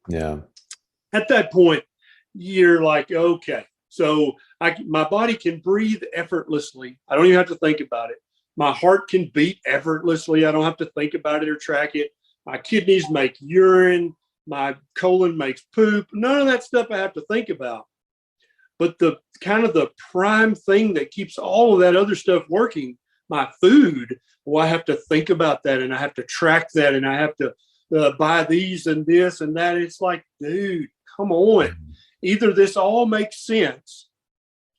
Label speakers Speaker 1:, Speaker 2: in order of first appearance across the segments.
Speaker 1: Yeah.
Speaker 2: At that point, you're like, okay, so my body can breathe effortlessly. I don't even have to think about it. My heart can beat effortlessly. I don't have to think about it or track it. My kidneys make urine. My colon makes poop. None of that stuff I have to think about. But the kind of the prime thing that keeps all of that other stuff working, my food, well, I have to think about that, and I have to track that, and I have to buy these and this and that. It's like, dude, come on. Either this all makes sense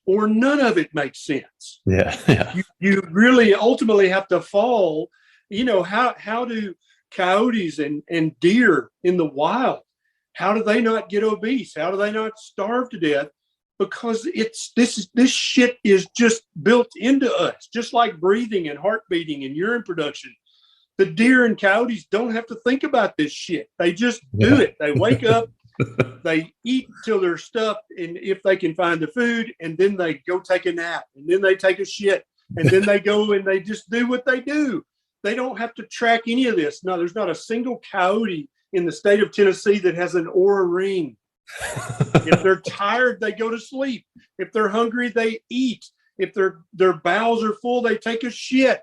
Speaker 2: or none of it makes sense.
Speaker 1: Yeah. Yeah.
Speaker 2: You really ultimately have to fall. How do coyotes and deer in the wild, how do they not get obese? How do they not starve to death? Because this shit is just built into us, just like breathing and heart beating and urine production. The deer and coyotes don't have to think about this shit. They just do it. They wake up, they eat till they're stuffed, and if they can find the food, and then they go take a nap, and then they take a shit, and then they go and they just do what they do. They don't have to track any of this. No, there's not a single coyote in the state of Tennessee that has an Oura ring. If they're tired, they go to sleep. If they're hungry, they eat. If their bowels are full, they take a shit.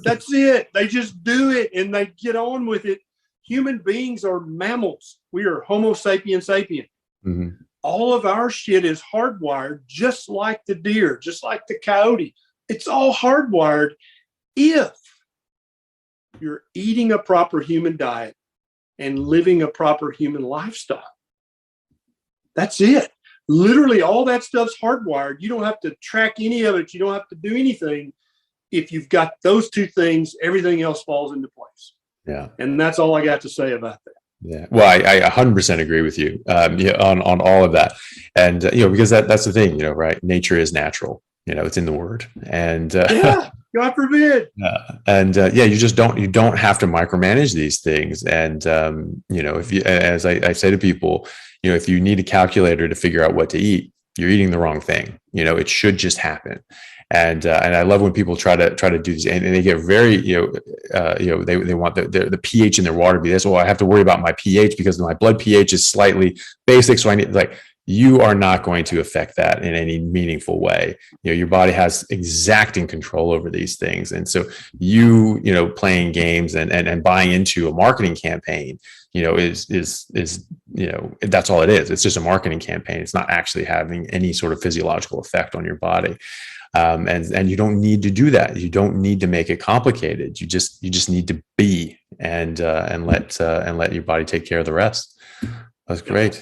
Speaker 2: That's it. They just do it and they get on with it. Human beings are mammals. We are Homo sapiens sapien.
Speaker 1: Mm-hmm.
Speaker 2: All of our shit is hardwired, just like the deer, just like the coyote. It's all hardwired if you're eating a proper human diet and living a proper human lifestyle. That's it. Literally all that stuff's hardwired. You don't have to track any of it. You don't have to do anything. If you've got those two things, everything else falls into place.
Speaker 1: Yeah.
Speaker 2: And that's all I got to say about that.
Speaker 1: Yeah. Well, I 100% agree with you on all of that. And, because that's the thing, right? Nature is natural, it's in the word. And
Speaker 2: yeah, God forbid.
Speaker 1: You don't have to micromanage these things. And, if you, as I say to people, if you need a calculator to figure out what to eat, you're eating the wrong thing. It should just happen. And I love when people try to do this, and they get very, they want the pH in their water to be this. Well, I have to worry about my pH because my blood pH is slightly basic. So I need, you are not going to affect that in any meaningful way. Your body has exacting control over these things. And so playing games and buying into a marketing campaign, is that's all it is. It's just a marketing campaign. It's not actually having any sort of physiological effect on your body. And you don't need to do that. You don't need to make it complicated. You just need to be and let your body take care of the rest. That's great.